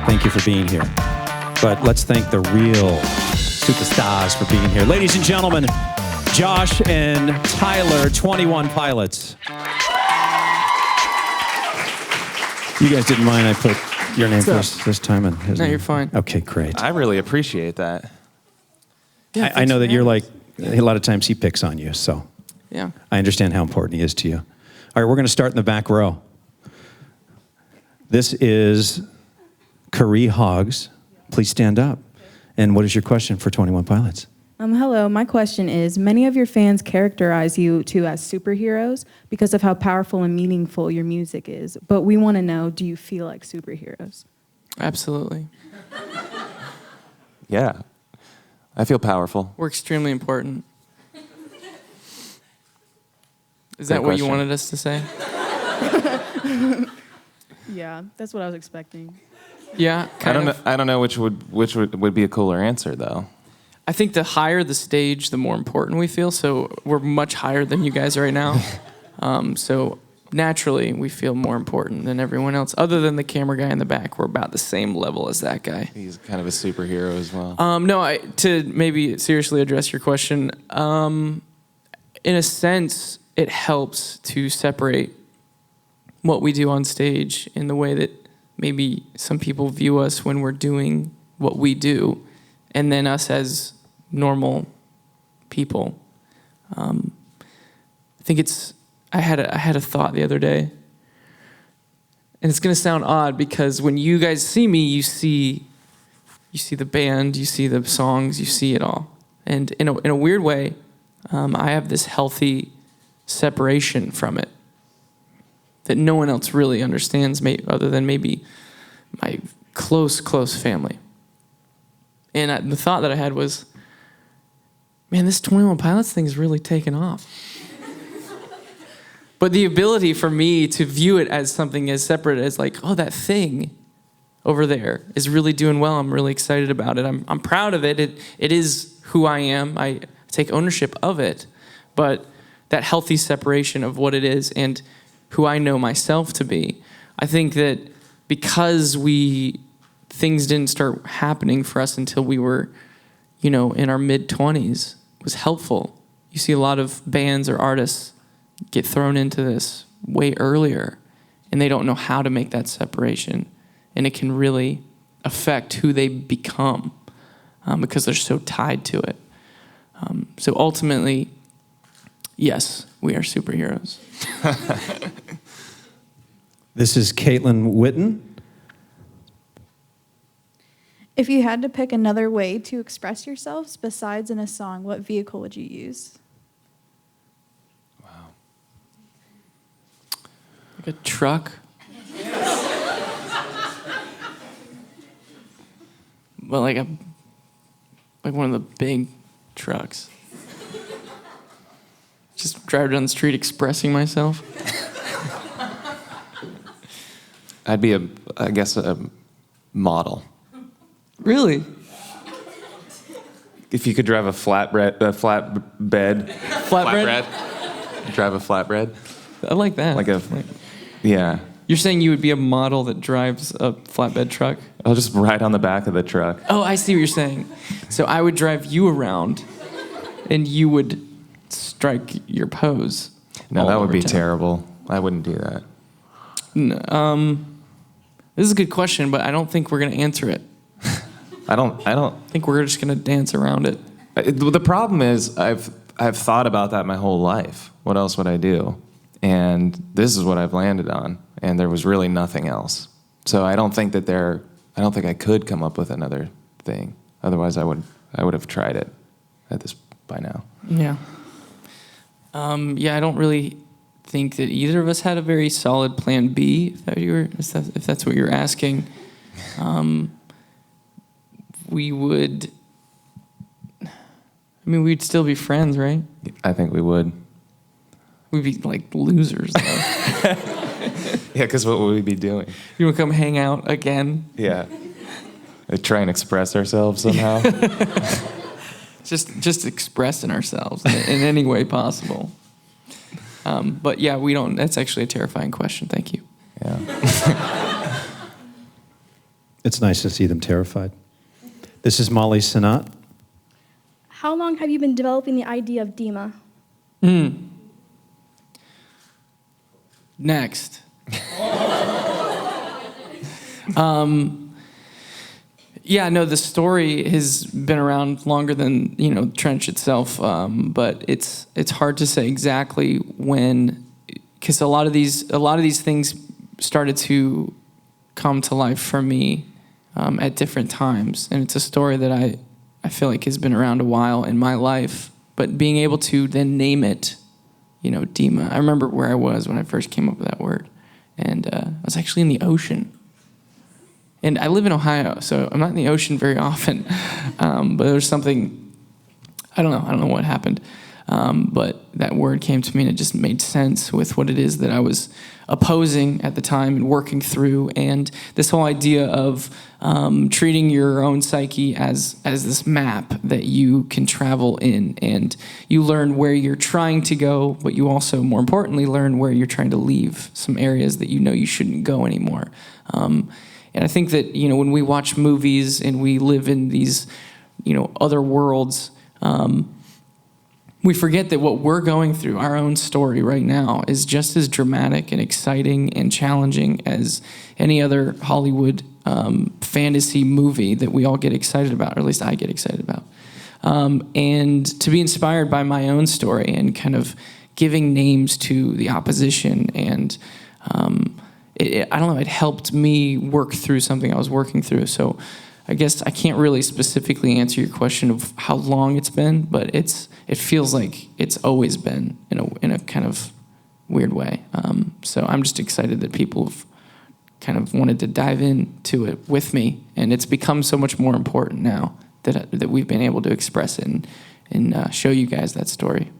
Thank you for being here. But let's thank the real superstars for being here. Ladies and gentlemen, Josh and Tyler, 21 Pilots. You guys didn't mind I put your name first this time? No, you're fine. Okay, great. I really appreciate that. Yeah, I know that you're like, a lot of times he picks on you, so yeah. I understand how important he is to you. All right, we're going to start in the back row. This is Carrie Hoggs. Please stand up. And what is your question for 21 Pilots? Hello, my question is, many of your fans characterize you two as superheroes because of how powerful and meaningful your music is. But we want to know, do you feel like superheroes? Absolutely. Yeah. I feel powerful. We're extremely important. Is Great that what question. you wanted us to say? Yeah, that's what I was expecting. Yeah, kind of. I don't know which would be a cooler answer though. I think the higher the stage, the more important we feel. So we're much higher than you guys right now. So naturally, we feel more important than everyone else. Other than the camera guy in the back, we're about the same level as that guy. He's kind of a superhero as well. No, to maybe seriously address your question, in a sense, it helps to separate what we do on stage in the way that maybe some people view us when we're doing what we do, and then us as normal people. I think I had a thought the other day, and it's gonna sound odd because when you guys see me, you see the band, you see the songs, you see it all, and in a weird way, I have this healthy separation from it that no one else really understands, other than maybe my close family. And the thought that I had was, man, this 21 Pilots thing is really taken off. But the ability for me to view it as something as separate as like, oh, that thing over there is really doing well. I'm really excited about it. I'm proud of it. It is who I am. I take ownership of it. But that healthy separation of what it is and who I know myself to be, I think that because things didn't start happening for us until we were, in our mid-20s, was helpful. You see a lot of bands or artists get thrown into this way earlier, and they don't know how to make that separation, and it can really affect who they become because they're so tied to it. So ultimately, yes, we are superheroes. This is Caitlin Witten. If you had to pick another way to express yourselves besides in a song, what vehicle would you use? Wow. Like a truck. Well, like one of the big trucks. Just drive down the street expressing myself. I'd be I guess a model. Really? If you could drive a flatbed. Flatbread? Drive a flatbread. I like that. Yeah. You're saying you would be a model that drives a flatbed truck? I'll just ride on the back of the truck. Oh, I see what you're saying. So I would drive you around, and you would strike your pose. No, that would be town. terrible. I wouldn't do that. This is a good question, but I don't think we're going to answer it. I don't I think we're just going to dance around it. The problem is I've thought about that my whole life. What else would I do? And this is what I've landed on, and there was really nothing else. So I don't think I could come up with another thing. Otherwise I would have tried it by now. Yeah. I don't really think that either of us had a very solid plan B, if that's what you're asking. We'd still be friends, right? I think we would. We'd be like losers, though. Yeah, because what would we be doing? You want to come hang out again? Yeah. Try and express ourselves somehow. Just expressing ourselves in any way possible. But yeah, we don't. That's actually a terrifying question. Thank you. Yeah. It's nice to see them terrified. This is Molly Sinat. How long have you been developing the idea of Dima? Next. Yeah, no, the story has been around longer than, Trench itself, but it's hard to say exactly when, because a lot of these things started to come to life for me at different times, and it's a story that I feel like has been around a while in my life, but being able to then name it, Dima. I remember where I was when I first came up with that word, and I was actually in the ocean. And I live in Ohio, so I'm not in the ocean very often. But there was something, I don't know what happened. But that word came to me and it just made sense with what it is that I was opposing at the time and working through. And this whole idea of treating your own psyche as this map that you can travel in. And you learn where you're trying to go, but you also, more importantly, learn where you're trying to leave, some areas that you shouldn't go anymore. And I think that, when we watch movies and we live in these, other worlds, we forget that what we're going through, our own story right now, is just as dramatic and exciting and challenging as any other Hollywood fantasy movie that we all get excited about, or at least I get excited about. And to be inspired by my own story and kind of giving names to the opposition and I don't know, it helped me work through something I was working through. So I guess I can't really specifically answer your question of how long it's been, but it feels like it's always been in a kind of weird way. So I'm just excited that people have kind of wanted to dive into it with me, and it's become so much more important now that we've been able to express it and show you guys that story.